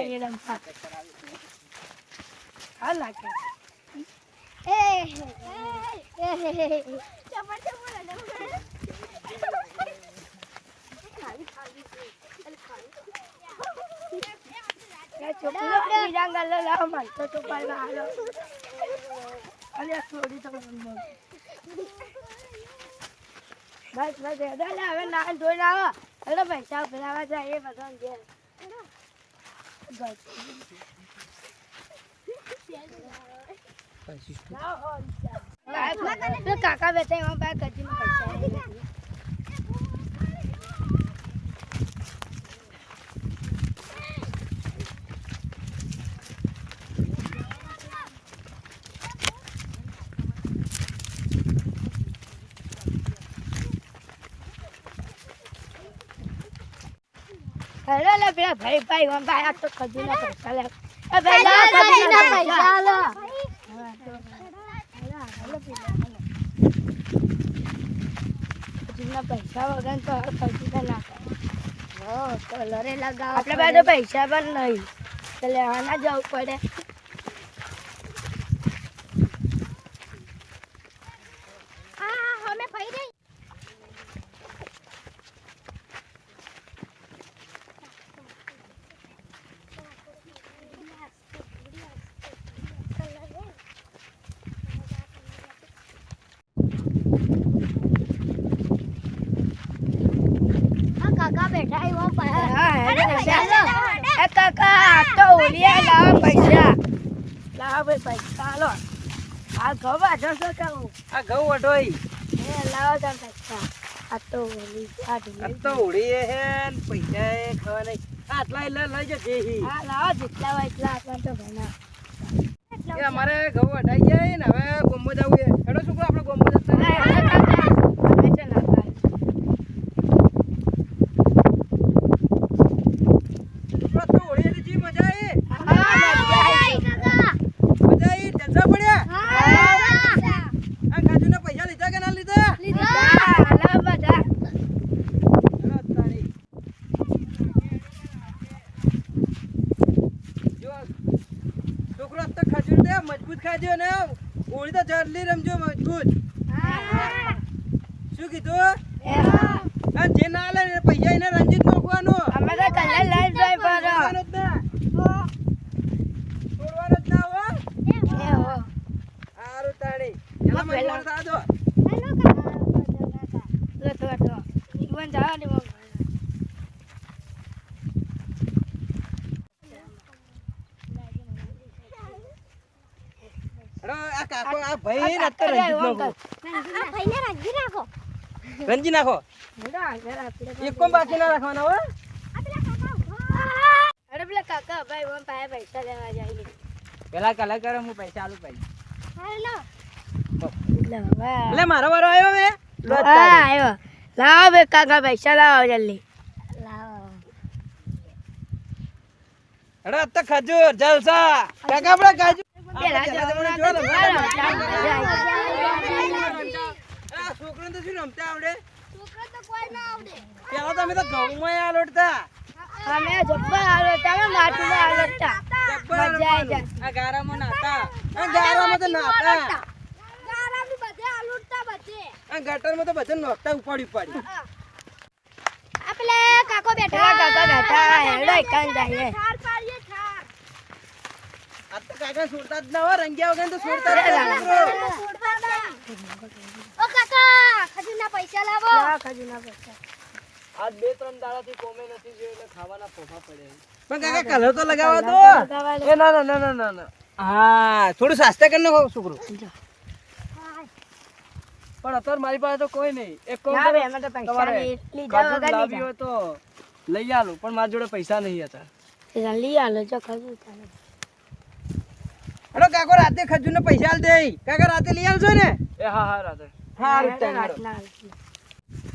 જઈએ રમવા. હા લાગે બસ બસ હવે ના ધોઈ આવો. હવે પૈસા ભરાવા જાય બધા ઘેર. કાકા બેઠા એમાં બાર કજીને પૈસા હેલો લે પેલા ભાઈ ભાઈ ઓમ ભાઈ આ તો ખજૂરના પૈસા લે. એ ભાઈ લા ખજૂરના પૈસા લે. ખજૂરના પૈસા વગર તો ખજૂર ના કરે. ઓ તો લરે લગાવ. આપણે પાસે પૈસા પણ નહીં તો લેવાના જવું પડે. કાકા બેઠા એવો કાકા તો ઓલિયા લાવ પૈસા લાવ પૈસા લો. આ ઘઉં વાઢો છો કહું. આ ઘઉં વઢોઈ એ લાવો તમે પૈસા. આ તો ઓલી આ તો ઉડી હે ને પૈસા એ ખાવા નહીં. આટલા એટલે લઈ જજે હી. હા લાવો જેટલા હોય એટલા આપવા તો ભણા. એ અમારે ઘઉં વઢાઈ જાય ને હવે ગોમો જવું છે. હેડો છોકરો આપણે ગોમો જતા મજબૂત ખાજો ને ઓળી તો જલ્દી રમજો મજબૂત. શું કીધું? જે ના લે પૈસા એને રંજીત નાખવાનો. અમે તો કલર લઈ જાય પર છોડવાનો જ ના હો. સારું તાણી એલા મજબૂત સાદો. તો ઈવન જાવ ને આ કાકો આ ભાઈ ને અત્યારે રંજી નાખો. રંજી નાખો. એક કોમ બાકી ના રાખવાના હો. અરે પેલા કાકા ભાઈ ઓમ પાસે પૈસા લેવા જાય. પેલા કલા કરે હું પૈસા આલું ભાઈ. હેલો લે મારો વારો આવ્યો મે. આવ્યો. લાવો બે કાકા પૈસા લાવો જલ્દી. લાવો. અરે અત્યારે ખજૂર જલસા. કાકા આપણે ખજૂર છોકરો તો શું રમતા આવડે? પેલા તમે તો ઘઉંમાં આલોડતા. અમે જબ્બર આલોડતા અમે માટીમાં આલોડતા. મજા આવી જાય. આ ગારામાં નાતા. આ ગારામાં તો નાતા. ગારામાં બધે આલોડતા બધે. આ ગટરમાં તો બધે નોકતા ઉપાડી. આપણે કાકો બેઠા. કાકા બેઠા. હેડો એકાન જાય. આ તો કાકા છોડતા જ ના હો. રંગ્યા વગર તો છોડતા જ ના. ઓ કાકા ખજૂરના પૈસા લાવો. ખજૂરના પૈસા. આજ 2-3 દાડાથી કોમે નથી જોઈ એટલે ખાવાના ફોફા પડ્યા. પણ કાકા કલર તો લગાવવા દો. એ ના. હા થોડું સ્વાસ્થ્ય કરી નાખો છોકરો. પણ અત્યારે મારી પાસે તો કોઈ નહીં. એક કોમ કરો અમે તો પૈસા એટલી જાવ વગર લાવી હોય તો લઈ આલો. પણ મારી જોડે પૈસા નહીં હતા. લઈ આલો જો ખજૂર ચાલે. હેડો કાકો રાતે ખજૂર ને પૈસા આલ દે. કાકા રાતે લઈ આવજો ને. એ હા રાતે. હા રાતના.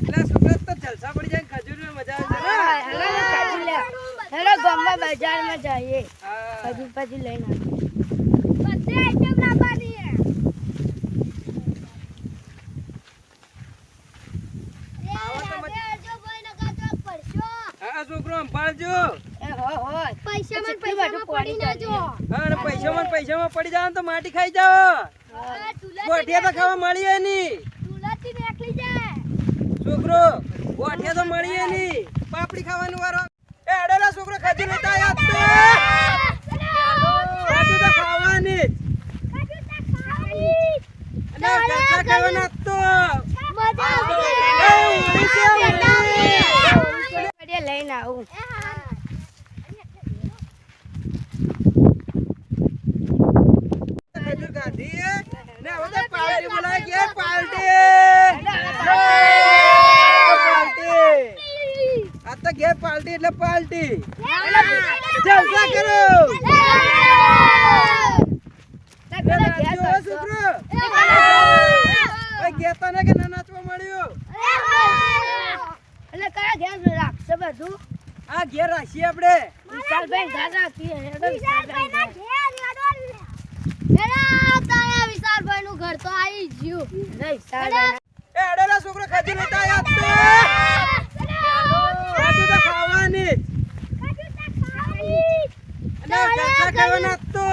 એટલે સુરત તો જલસા પડી જાય. ખજૂર માં મજા આવે છે ને. ખજૂર લે. હેડો ગામમાં બજારમાં જઈએ. ખજૂર પછી લઈને બધી આઈટમ લાવવાની છે. હા છોકરો સંભાળજો. હોય પૈસામાં પડી ના જો. હા અને પૈસામાં પડી જાવ તો માટી ખાઈ જાવ ગોઠિયા તો ખાવા મળીએ ની તુલાથી નીકળી જાય. છોકરો ગોઠિયા તો મળીએ ની પાપડી ખાવાનું વારો એ અડેલા છોકરો ખાધી લેતા યાદ તો ખાધું તો ખાવાની અને કચા ખાવાના તો મજા પડે લઈને આવું ખજૂર ખાધી ને હવે તો પાર્ટી બોલાય કે પાર્ટી આ તો ઘેર પાર્ટી એટલે પાર્ટી જલસા કરો છોકરો ગેતા ને કે ના નાચવા મળ્યું એટલે કયા ઘેર રાખશે બધું આ ઘેર રાખીએ આપણે વિશાલભાઈ ઘર રાખીએ હેડો વિશાલભાઈ ઘર. વિશાલભાઈ નું ઘર તો આવી ગયું. હેડો વિશાલભાઈ એ અડેલા છોકરો ખાધી લેતા યાદ તો ખાધું તો ખાવાની અને કચા ખાવાના તો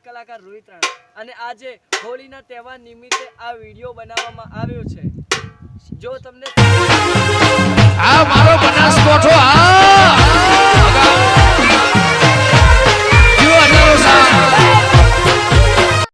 કલાકાર રોહિત રાણા અને આજે હોળીના તહેવાર નિમિત્તે આ વિડિયો બનાવવામાં આવ્યો છે. જો તમને આ મારો બનાસકોઠો